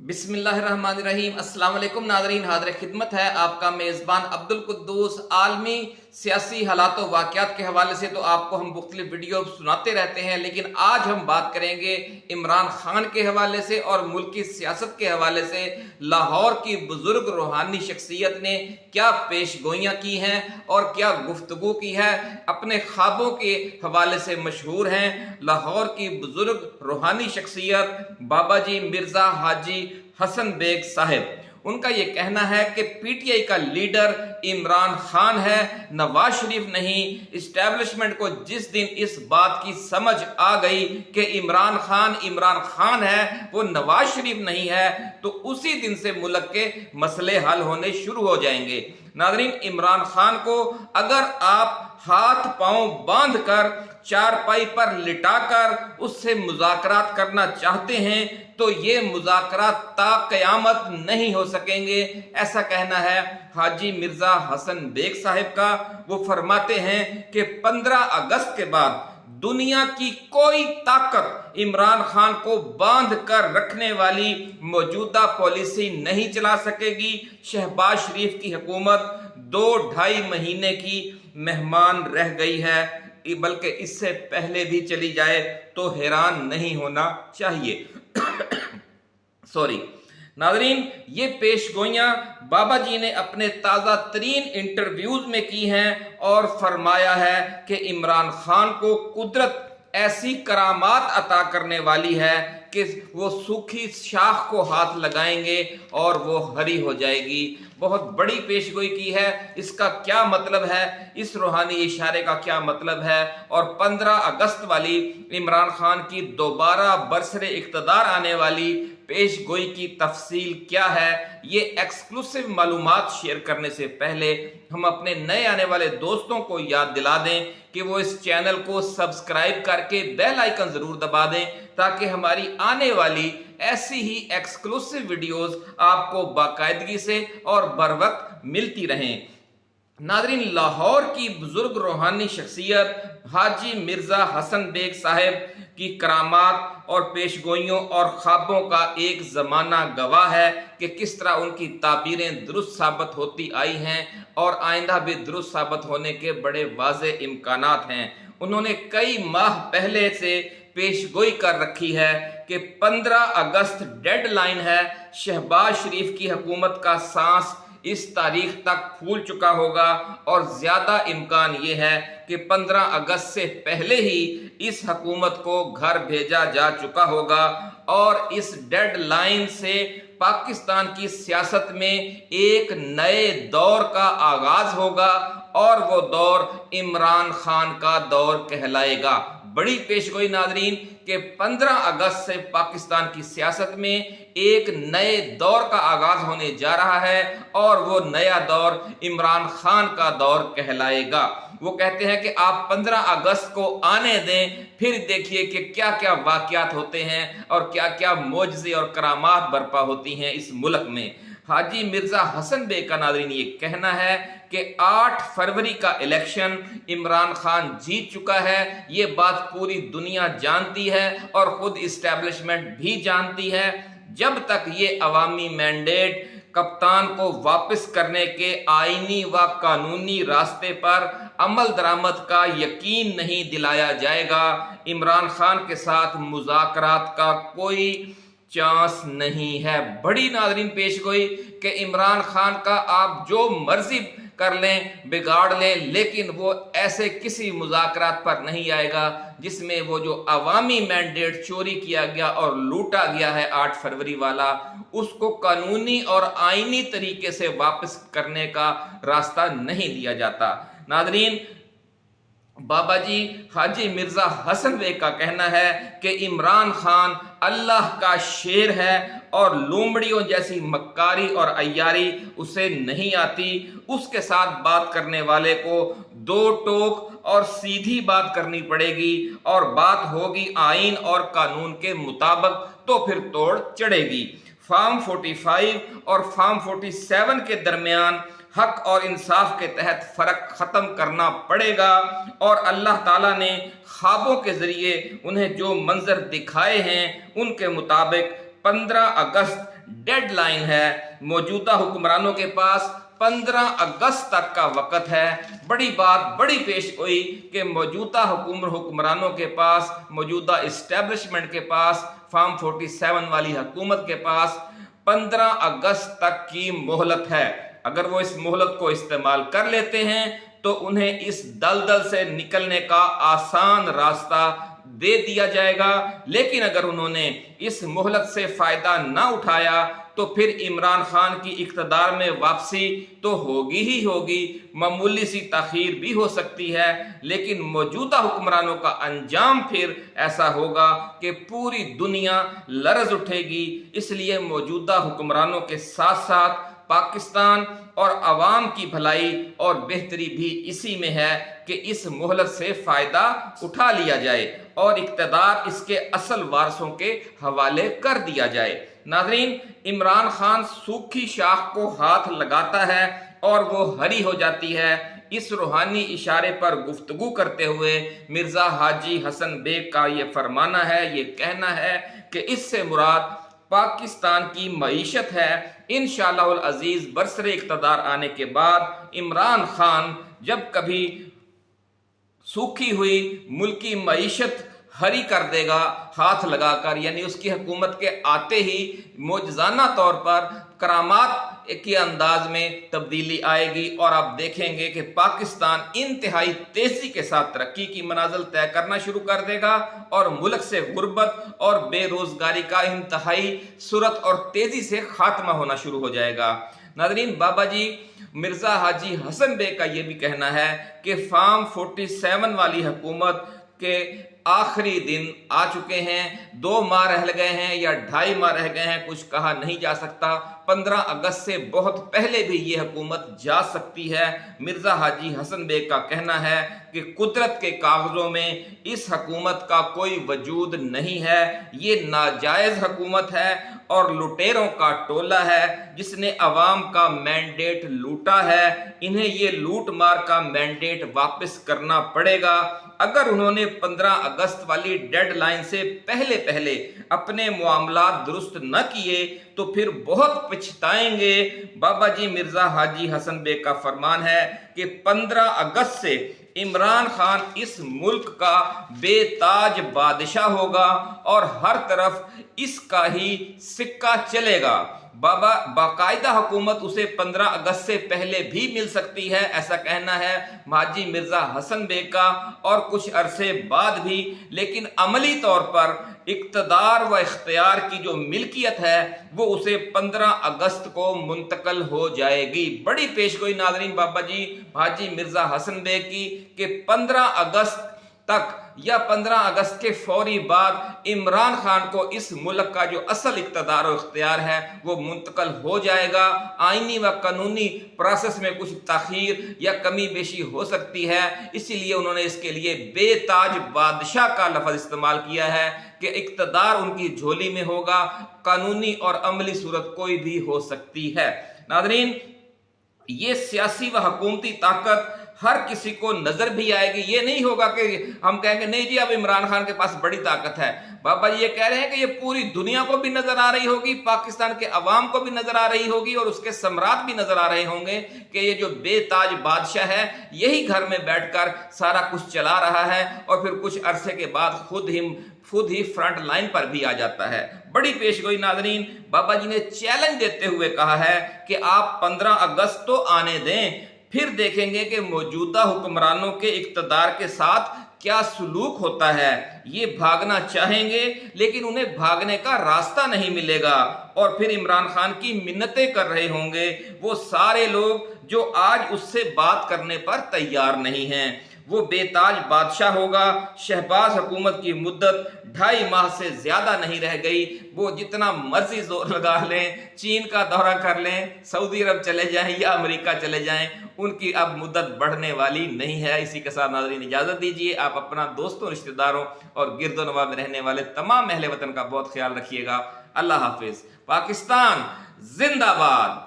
बिस्मिल्लाहिर्रहमानिर्रहीम। अस्सलाम वालेकुम नाज़रीन, हाज़िर खिदमत है आपका मेज़बान अब्दुल कुद्दूस। आलमी सियासी हालात व वाक़यात के हवाले से तो आपको हम मुख्तलिफ वीडियो सुनाते रहते हैं, लेकिन आज हम बात करेंगे इमरान खान के हवाले से और मुल्क की सियासत के हवाले से। लाहौर की बुजुर्ग रूहानी शख्सियत ने क्या पेशगोइयाँ की हैं और क्या गुफ्तगू की है, अपने ख्वाबों के हवाले से मशहूर हैं। लाहौर की बुजुर्ग रूहानी शख्सियत बाबा जी मिर्ज़ा हाजी हसन बेग साहिब, उनका यह कहना है कि पीटीआई का लीडर इमरान खान है, नवाज शरीफ नहीं। इस्टेब्लिशमेंट को जिस दिन इस बात की समझ आ गई कि इमरान खान है, वो नवाज शरीफ नहीं है, तो उसी दिन से मुल्क के मसले हल होने शुरू हो जाएंगे। नाज़रीन, इमरान खान को अगर आप हाथ पांव बांध कर चारपाई पर लिटाकर उससे मुज़ाकरात करना चाहते हैं तो ये मुज़ाकरात ता क़यामत नहीं हो सकेंगे, ऐसा कहना है हाजी मिर्ज़ा हसन बेग साहिब का। वो फरमाते हैं कि 15 अगस्त के बाद दुनिया की कोई ताकत इमरान खान को बांध कर रखने वाली मौजूदा पॉलिसी नहीं चला सकेगी। शहबाज शरीफ की हुकूमत 2-2.5 महीने की मेहमान रह गई है, बल्कि इससे पहले भी चली जाए तो हैरान नहीं होना चाहिए। सॉरी नाज़रीन, ये पेशगोइयाँ बाबा जी ने अपने ताज़ा तरीन इंटरव्यूज में की हैं और फरमाया है कि इमरान खान को कुदरत ऐसी करामात अता करने वाली है कि वो सूखी शाख को हाथ लगाएंगे और वो हरी हो जाएगी। बहुत बड़ी पेशगोई की है। इसका क्या मतलब है, इस रूहानी इशारे का क्या मतलब है, और 15 अगस्त वाली इमरान खान की दोबारा बरसरे इख्तदार आने वाली पेशगोई की तफसील क्या है, ये एक्सक्लूसिव मालूमात शेयर करने से पहले हम अपने नए आने वाले दोस्तों को याद दिला दें कि वो इस चैनल को सब्सक्राइब करके बेल आइकन जरूर दबा दें, ताकि हमारी आने वाली ऐसी ही एक्सक्लूसिव वीडियोस आपको बाकायदगी से और बर वक्त मिलती रहें। नाज़रीन, लाहौर की बुजुर्ग रूहानी शख्सियत हाजी मिर्ज़ा हसन बेग साहिब की करामात और पेशगोइयों और ख्वाबों का एक ज़माना गवाह है कि किस तरह उनकी ताबीरें दुरुस्त साबित होती आई हैं और आइंदा भी दुरुस्त साबित होने के बड़े वाज़े इम्कानात हैं। उन्होंने कई माह पहले से पेशगोई कर रखी है कि 15 अगस्त डेडलाइन है। शहबाज शरीफ की हुकूमत का सांस इस तारीख तक फूल चुका होगा और ज्यादा इम्कान यह है कि 15 अगस्त से पहले ही इस हुकूमत को घर भेजा जा चुका होगा और इस डेडलाइन से पाकिस्तान की सियासत में एक नए दौर का आगाज होगा और वो दौर इमरान खान का दौर कहलाएगा। बड़ी पेशगोई नाज़रीन कि 15 अगस्त से पाकिस्तान की सियासत में एक नए दौर का आगाज होने जा रहा है और वो नया दौर इमरान खान का दौर कहलाएगा। वो कहते हैं कि आप 15 अगस्त को आने दें, फिर देखिए कि क्या क्या वाक़यात होते हैं और क्या क्या मोजज़े और करामात बर्पा होती हैं इस मुल्क में। हाजी मिर्ज़ा हसन बेग का नाज़रीन ये कहना है कि 8 फरवरी का इलेक्शन इमरान खान जीत चुका है। ये बात पूरी दुनिया जानती है और खुद इस्टेब्लिशमेंट भी जानती है। जब तक ये अवामी मैंडेट कप्तान को वापस करने के आईनी व कानूनी रास्ते पर अमल दरामद का यकीन नहीं दिलाया जाएगा, इमरान खान के साथ मुज़ाकरात का कोई चांस नहीं है। बड़ी नाज़रीन पेशगोई कि इमरान खान का आप जो मर्जी कर लें, बिगाड़ लें, लेकिन वो ऐसे किसी मुज़ाकरात पर नहीं आएगा जिसमें वो जो अवामी मैंडेट चोरी किया गया और लूटा गया है 8 फरवरी वाला, उसको कानूनी और आईनी तरीके से वापस करने का रास्ता नहीं दिया जाता। नाज़रीन, बाबा जी हाजी मिर्ज़ा हसन बेग का कहना है कि इमरान खान अल्लाह का शेर है और लोमड़ियों जैसी मक्कारी और अय्यारी उसे नहीं आती। उसके साथ बात करने वाले को दो टोक और सीधी बात करनी पड़ेगी और बात होगी आइन और कानून के मुताबिक, तो फिर तोड़ चढ़ेगी। फॉर्म 45 और फॉर्म 47 के दरमियान हक और इंसाफ के तहत फर्क खत्म करना पड़ेगा और अल्लाह ताला ने ख्वाबों के जरिए उन्हें जो मंजर दिखाए हैं उनके मुताबिक 15 अगस्त डेड लाइन है। मौजूदा हुक्मरानों के पास 15 अगस्त तक का वक़्त है। बड़ी बात बड़ी पेश हुई कि मौजूदा हुक्मरानों के पास, मौजूदा इस्टेब्लिशमेंट के पास, फॉर्म 47 वाली हुकूमत के पास 15 अगस्त तक की मोहलत है। अगर वो इस मोहलत को इस्तेमाल कर लेते हैं तो उन्हें इस दलदल से निकलने का आसान रास्ता दे दिया जाएगा। लेकिन अगर उन्होंने इस मोहलत से फायदा ना उठाया तो फिर इमरान खान की इक़्तिदार में वापसी तो होगी ही होगी, मामूली सी ताख़ीर भी हो सकती है, लेकिन मौजूदा हुक्मरानों का अंजाम फिर ऐसा होगा कि पूरी दुनिया लरज़ उठेगी। इसलिए मौजूदा हुक्मरानों के साथ साथ पाकिस्तान और अवाम की भलाई और बेहतरी भी इसी में है कि इस मोहलत से फ़ायदा उठा लिया जाए और इक़्तिदार इसके असल वारसों के हवाले कर दिया जाए। नाज़रीन, इमरान खान सूखी शाख को हाथ लगाता है और वो हरी हो जाती है। इस रूहानी इशारे पर गुफ्तगू करते हुए मिर्ज़ा हाजी हसन बेग का ये फरमाना है, ये कहना है कि इससे मुराद पाकिस्तान की मईशत है। इंशाअल्लाहुल अजीज़ बरसरे इक़्तिदार आने के बाद इमरान खान जब कभी सूखी हुई मुल्की मईशत हरी कर देगा हाथ लगाकर, यानी उसकी हुकूमत के आते ही मौजज़ाना तौर पर करामात के अंदाज में तब्दीली आएगी और आप देखेंगे कि पाकिस्तान इंतहाई तेज़ी के साथ तरक्की की मनाजिल तय करना शुरू कर देगा और मुल्क से गुर्बत और बेरोज़गारी का इंतहाई सूरत और तेज़ी से खात्मा होना शुरू हो जाएगा। नाज़रीन, बाबा जी मिर्ज़ा हाजी हसन बेग का ये भी कहना है कि फॉर्म 47 वाली हुकूमत के आखिरी दिन आ चुके हैं। 2 माह रह गए हैं या 2.5 माह रह गए हैं, कुछ कहा नहीं जा सकता। 15 अगस्त से बहुत पहले भी ये हुकूमत जा सकती है। मिर्ज़ा हाजी हसन बेग का कहना है कि कुदरत के कागज़ों में इस हुकूमत का कोई वजूद नहीं है। ये नाजायज़ हुकूमत है और लुटेरों का टोला है जिसने अवाम का मैंडेट लूटा है। इन्हें ये लूट मार का मैंडेट वापस करना पड़ेगा। अगर उन्होंने 15 अगस्त वाली डेड लाइन से पहले पहले अपने मामलात दुरुस्त न किए तो फिर बहुत पछताएंगे। बाबा जी मिर्ज़ा हाजी हसन बेग का फरमान है कि 15 अगस्त से इमरान खान इस मुल्क का बेताज बादशाह होगा और हर तरफ इसका ही सिक्का चलेगा। बाबा बाकायदा हुकूमत उसे 15 अगस्त से पहले भी मिल सकती है, ऐसा कहना है हाजी मिर्ज़ा हसन बेग का, और कुछ अरसे बाद भी। लेकिन अमली तौर पर इक़्तिदार व इख्तियार की जो मिल्कियत है वो उसे 15 अगस्त को मुंतकल हो जाएगी। बड़ी पेशगोई नाज़रीन बाबा जी हाजी मिर्ज़ा हसन बेग की कि 15 अगस्त तक या 15 अगस्त के फौरी बाद इमरान खान को इस मुल्क का जो असल इक़्तिदार और इख्तियार है वो मुंतकल हो जाएगा। आईनी व कानूनी प्रोसेस में कुछ ताख़ीर या कमी बेशी हो सकती है, इसीलिए उन्होंने इसके लिए बेताज बादशाह का लफ्ज़ इस्तेमाल किया है कि इक़्तिदार उनकी झोली में होगा, कानूनी और अमली सूरत कोई भी हो सकती है। नाज़रीन, ये सियासी व हुकूमती ताकत हर किसी को नजर भी आएगी। ये नहीं होगा कि हम कहेंगे नहीं जी अब इमरान खान के पास बड़ी ताकत है। बाबा जी ये कह रहे हैं कि ये पूरी दुनिया को भी नजर आ रही होगी, पाकिस्तान के अवाम को भी नजर आ रही होगी और उसके सम्राट भी नजर आ रहे होंगे कि ये जो बेताज बादशाह है यही घर में बैठकर सारा कुछ चला रहा है और फिर कुछ अरसे के बाद खुद ही फ्रंट लाइन पर भी आ जाता है। बड़ी पेशगोई नाज़रीन, बाबा जी ने चैलेंज देते हुए कहा है कि आप 15 अगस्त तो आने दें, फिर देखेंगे कि मौजूदा हुक्मरानों के इक़्तिदार के साथ क्या सुलूक होता है। ये भागना चाहेंगे लेकिन उन्हें भागने का रास्ता नहीं मिलेगा और फिर इमरान खान की मिन्नतें कर रहे होंगे वो सारे लोग जो आज उससे बात करने पर तैयार नहीं हैं। वो बेताज बादशाह होगा। शहबाज हुकूमत की मुद्दत 2.5 माह से ज्यादा नहीं रह गई। वो जितना मर्जी जोर लगा लें, चीन का दौरा कर लें, सऊदी अरब चले जाएं या अमेरिका चले जाएं, उनकी अब मुद्दत बढ़ने वाली नहीं है। इसी के साथ नाज़रीन इजाजत दीजिए। आप अपना दोस्तों, रिश्तेदारों और गिरदोनवा में रहने वाले तमाम अहले वतन का बहुत ख्याल रखिएगा। अल्लाह हाफिज। पाकिस्तान जिंदाबाद।